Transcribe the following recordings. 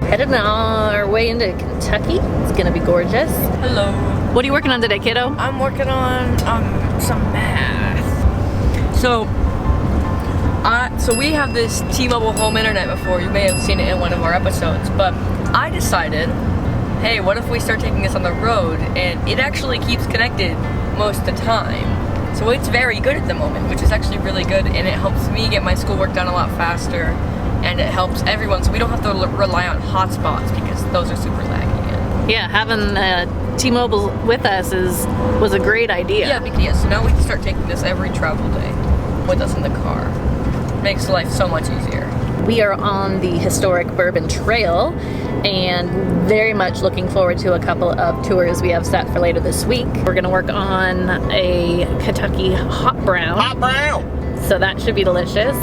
Headed on our way into Kentucky. It's gonna be gorgeous. Hello. What are you working on today, kiddo? I'm working on some math. So we have this T-Mobile home internet before. You may have seen it in one of our episodes, but I decided, hey, what if we start taking this on the road and it actually keeps connected most of the time. So it's very good at the moment, which is actually really good, and it helps me get my schoolwork done a lot faster, and it helps everyone, so we don't have to rely on hotspots because those are super laggy. Yeah, having T-Mobile with us was a great idea. Yeah, so now we can start taking this every travel day with us in the car. Makes life so much easier. We are on the historic Bourbon Trail and very much looking forward to a couple of tours we have set for later this week. We're gonna work on a Kentucky hot brown. Hot brown! So that should be delicious.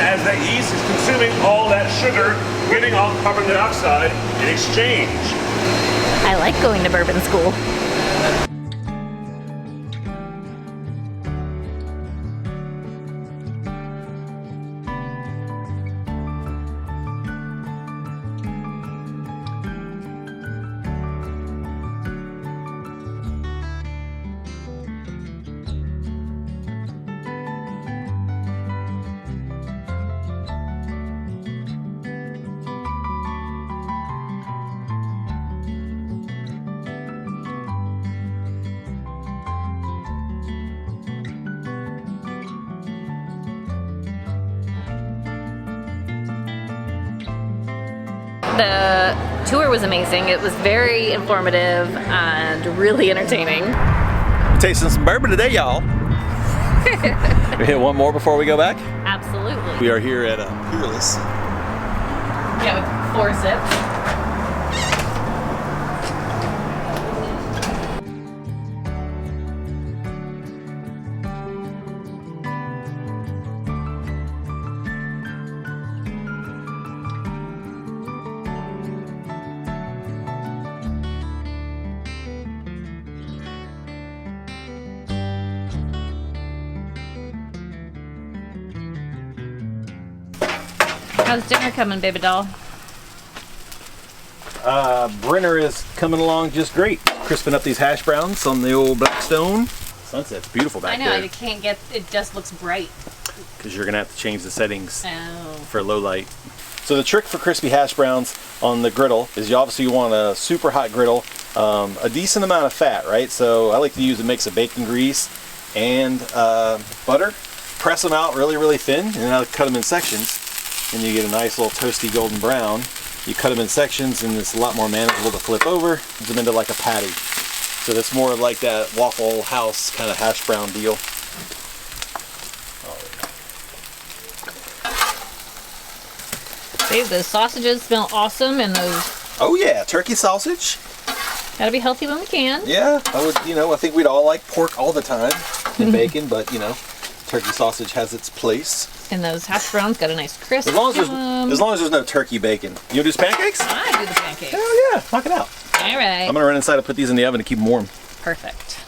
As the yeast is consuming all that sugar, giving off carbon dioxide in exchange. I like going to bourbon school. The tour was amazing. It was very informative and really entertaining. Tasting some bourbon today, y'all. We hit one more before we go back? Absolutely. We are here at Peerless. Yeah, with 4 sips. How's dinner coming, baby doll? Brenner is coming along just great. Crisping up these hash browns on the old Blackstone. Sunset's beautiful back there. I know, it can't get, it just looks bright. Because you're going to have to change the settings Oh. for low light. So the trick for crispy hash browns on the griddle is you obviously want a super hot griddle, a decent amount of fat, right? So I like to use a mix of bacon grease and butter. Press them out really, really thin, and then I'll cut them in sections. And you get a nice little toasty golden brown. You cut them in sections and it's a lot more manageable to flip over. Put them into like a patty. So that's more like that Waffle House kind of hash brown deal. Babe, those sausages smell awesome, and those Oh yeah, turkey sausage. gotta be healthy when we can. Yeah, I think we'd all like pork all the time and bacon, but turkey sausage has its place. And those hash browns got a nice crisp. As long as there's no turkey bacon. You do pancakes? I do the pancakes. Hell yeah, knock it out. All right. I'm gonna run inside and put these in the oven to keep them warm. Perfect.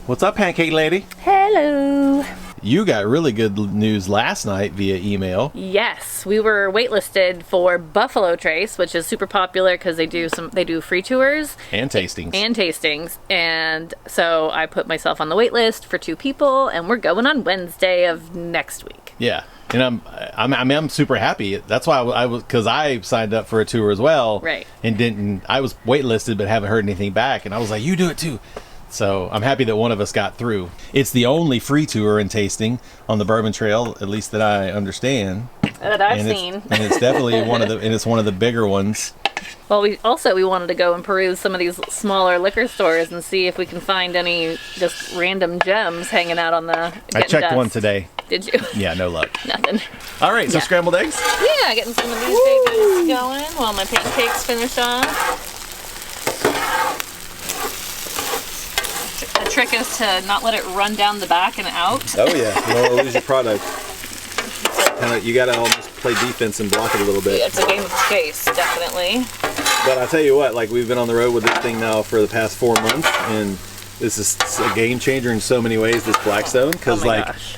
What's up, pancake lady? Hello. You got really good news last night via email. Yes, we were waitlisted for Buffalo Trace, which is super popular because they do free tours And tastings. and so I put myself on the wait list for 2 people, and we're going on Wednesday of next week. Yeah, and I'm super happy. That's why because I signed up for a tour as well. Right. And I was waitlisted but haven't heard anything back, and I was like, you do it too. So I'm happy that one of us got through. It's the only free tour and tasting on the Bourbon Trail, at least that I understand. That I've seen. And it's definitely one of the bigger ones. Well, we wanted to go and peruse some of these smaller liquor stores and see if we can find any just random gems hanging out on the. I checked one today. Did you? Yeah, no luck. Nothing. All right, so Yeah. Scrambled eggs. Yeah, getting some of these babies going while my pancakes finish off. The trick is to not let it run down the back and out. Oh yeah, you don't want to lose your product. You gotta almost play defense and block it a little bit. Yeah, it's a game of chase, definitely. But I'll tell you what, like we've been on the road with this thing now for the past 4 months, and this is a game changer in so many ways, this Blackstone, because gosh.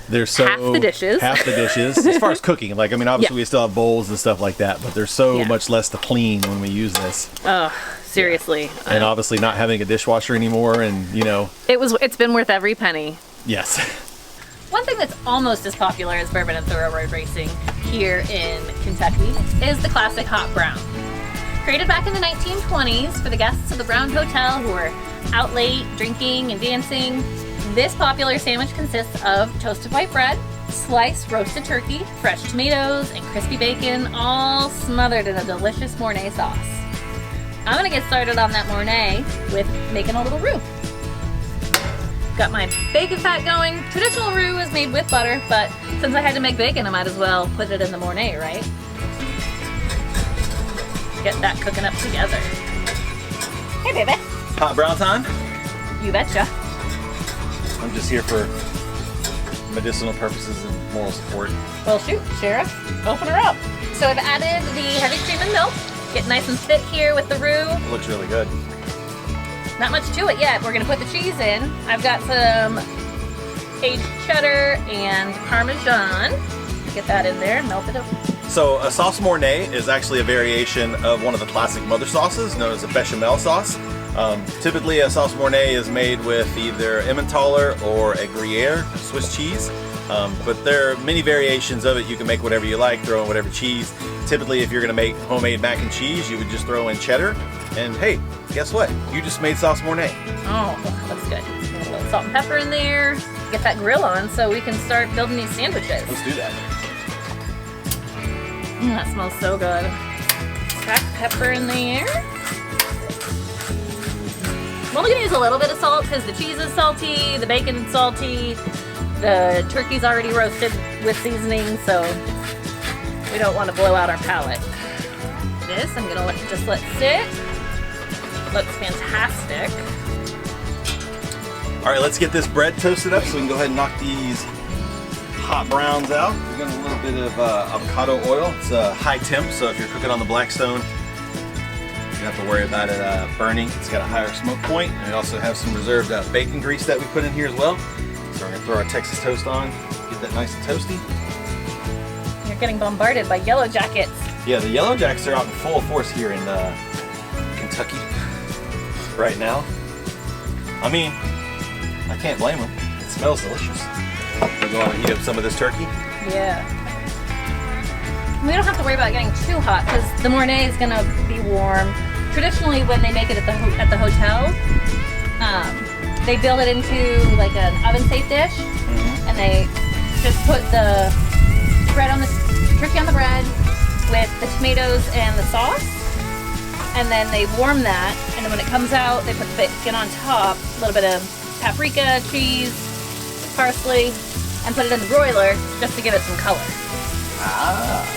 they're so half the dishes as far as cooking. Like, I mean, obviously we still have bowls and stuff like that, but there's so Yeah. much less to clean when we use this. Oh, seriously. And obviously not having a dishwasher anymore, and you know, It's been worth every penny. yes. One thing that's almost as popular as bourbon and thoroughbred racing here in Kentucky is the classic hot brown. Created back in the 1920s for the guests of the Brown Hotel who were out late drinking and dancing, this popular sandwich consists of toasted white bread, sliced roasted turkey, fresh tomatoes, and crispy bacon, all smothered in a delicious Mornay sauce. I'm gonna get started on that Mornay with making a little roux. Got my bacon fat going. Traditional roux is made with butter, but since I had to make bacon, I might as well put it in the Mornay, right? Get that cooking up together. Hey, baby. Hot brown time? You betcha. I'm just here for medicinal purposes and moral support. Well, shoot, Sheriff, open her up. So I've added the heavy cream and milk. Get nice and thick here with the roux. It looks really good. Not much to it yet. We're gonna put the cheese in. I've got some aged cheddar and Parmesan. Get that in there, melt it up. So a sauce Mornay is actually a variation of one of the classic mother sauces known as a bechamel sauce. Typically a sauce Mornay is made with either Emmentaler or a Gruyere, Swiss cheese. But there are many variations of it. You can make whatever you like, throw in whatever cheese. Typically if you're gonna make homemade mac and cheese, you would just throw in cheddar. And hey, guess what? You just made sauce Mornay. Oh, looks good. Get a little salt and pepper in there. Get that grill on so we can start building these sandwiches. Let's do that. That smells so good. Cracked pepper in there. I'm only gonna use a little bit of salt because the cheese is salty, the bacon is salty, the turkey's already roasted with seasoning, so we don't want to blow out our palate. This I'm gonna just let sit. Looks fantastic. All right, let's get this bread toasted up so we can go ahead and knock these hot browns out. We're going to a little bit of avocado oil. It's high temp, so if you're cooking on the Blackstone, you don't have to worry about it burning. It's got a higher smoke point, and it also has some reserved bacon grease that we put in here as well. So we're going to throw our Texas toast on, get that nice and toasty. You're getting bombarded by yellow jackets. Yeah, the yellow jackets are out in full force here in Kentucky right now. I mean, I can't blame them. It smells delicious. We're going to heat up some of this turkey. Yeah. We don't have to worry about getting too hot because the Mornay is going to be warm. Traditionally, when they make it at the hotel, they build it into like an oven-safe dish, and they just put the bread on the turkey on the bread with the tomatoes and the sauce, and then they warm that, and then when it comes out, they put the bacon on top, a little bit of paprika, cheese, parsley, and put it in the broiler just to give it some color. Ah.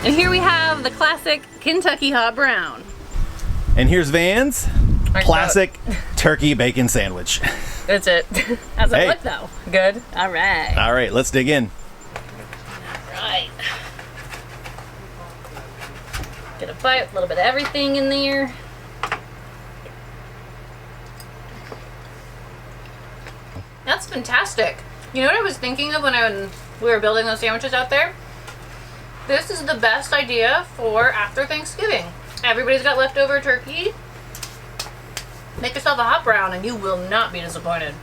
And here we have the classic Kentucky hot brown. And here's Van's classic turkey bacon sandwich. That's it. How's it Hey. look though? Good. All right. All right, let's dig in. Right. Get a bite, a little bit of everything in there. That's fantastic. You know what I was thinking of when we were building those sandwiches out there? This is the best idea for after Thanksgiving. Everybody's got leftover turkey. Make yourself a hot brown and you will not be disappointed.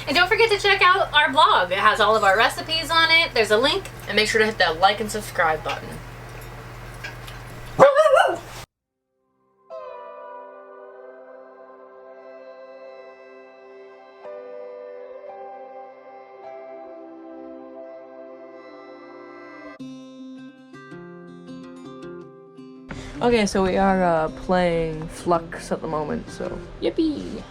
And don't forget to check out our blog. It has all of our recipes on it. There's a link. And make sure to hit that like and subscribe button. Okay, so we are playing Flux at the moment, so yippee!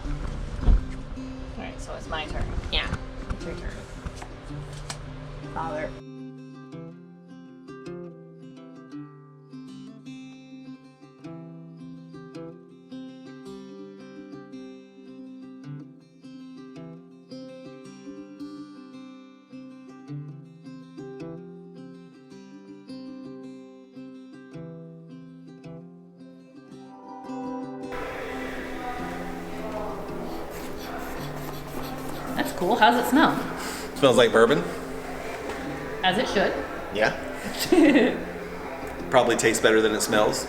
Alright, so it's my turn. Yeah, it's your turn. Father. That's cool. How's it smell? Smells like bourbon. As it should. Yeah. Probably tastes better than it smells.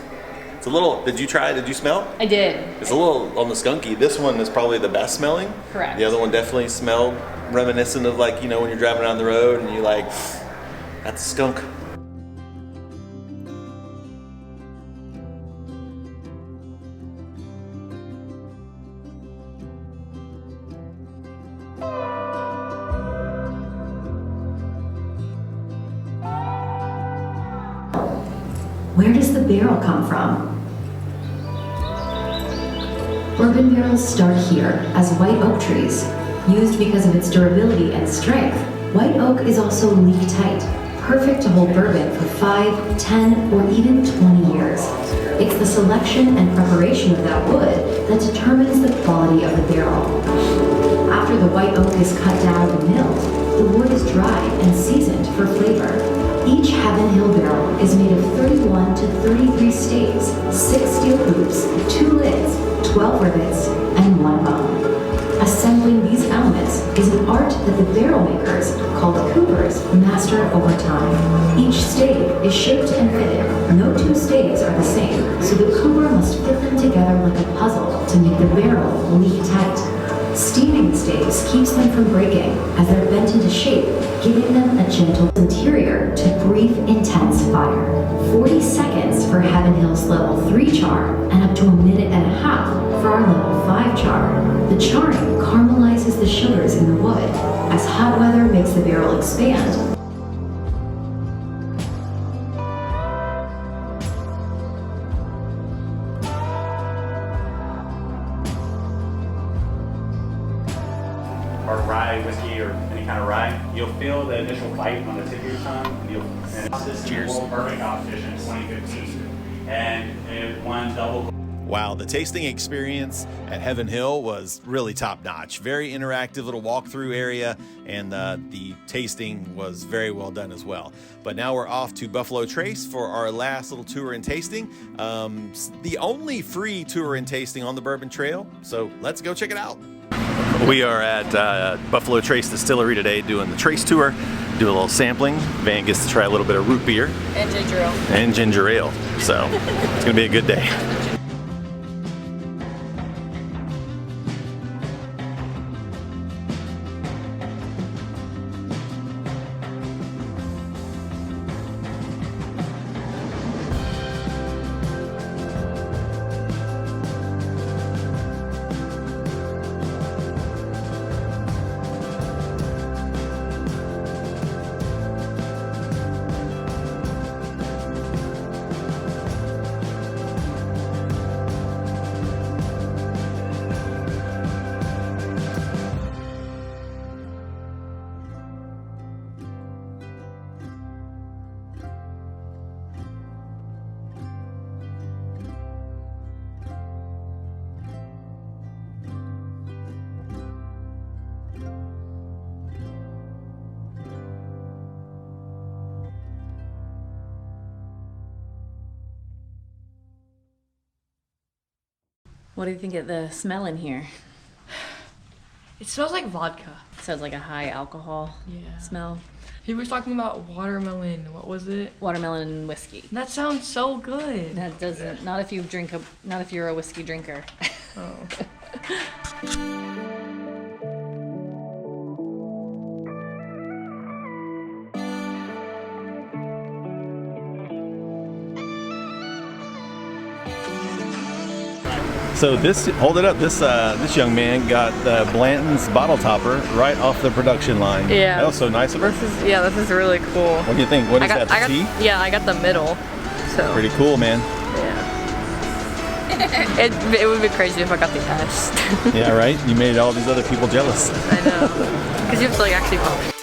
It's a little, did you try? Did you smell? I did. It's a little on the skunky. This one is probably the best smelling. Correct. The other one definitely smelled reminiscent of, like, you know, when you're driving down the road and you're like, that's a skunk. Where does the barrel come from? Bourbon barrels start here as white oak trees. Used because of its durability and strength, white oak is also leak tight, perfect to hold bourbon for 5, 10, or even 20 years. It's the selection and preparation of that wood that determines the quality of the barrel. After the white oak is cut down and milled, the wood is dried and seasoned for flavor. Each Heaven Hill barrel is made of 31 to 33 staves, 6 steel hoops, 2 lids, 12 rivets, and 1 bone. Assembling these elements is an art that the barrel makers, called coopers, master over time. Each stave is shaped and fitted. No 2 staves are the same, so the cooper must fit them together like a puzzle to make the barrel leak tight. Steaming the staves keeps them from breaking as they're bent into shape, giving them a gentle interior to brief, intense fire. 40 seconds for Heaven Hill's level 3 char, and up to 1.5 minutes for our level 5 char. The charring caramelizes the sugars in the wood. As hot weather makes the barrel expand, or rye whiskey or any kind of rye, you'll feel the initial bite on the tip of your tongue. And this is the World Bourbon Competition in 2015, and it won double. Wow, the tasting experience at Heaven Hill was really top-notch. Very interactive little walkthrough area, and the tasting was very well done as well. But now we're off to Buffalo Trace for our last little tour and tasting. The only free tour and tasting on the Bourbon Trail, so let's go check it out. We are at Buffalo Trace Distillery today doing the Trace Tour, doing a little sampling. Van gets to try a little bit of root beer. And ginger ale. And ginger ale. So it's going to be a good day. What do you think of the smell in here? It smells like vodka. It sounds like a high alcohol smell. He was talking about watermelon. What was it? Watermelon and whiskey. That sounds so good. That doesn't. Not if you're a whiskey drinker. Oh. So this, hold it up. This young man got Blanton's bottle topper right off the production line. Yeah. That was so nice of her. This is really cool. What do you think? What is that? The tea? Yeah, I got the middle. So Pretty cool, man. yeah. it would be crazy if I got the S. Yeah, right. You made all these other people jealous. I know. Because you have to like actually pop.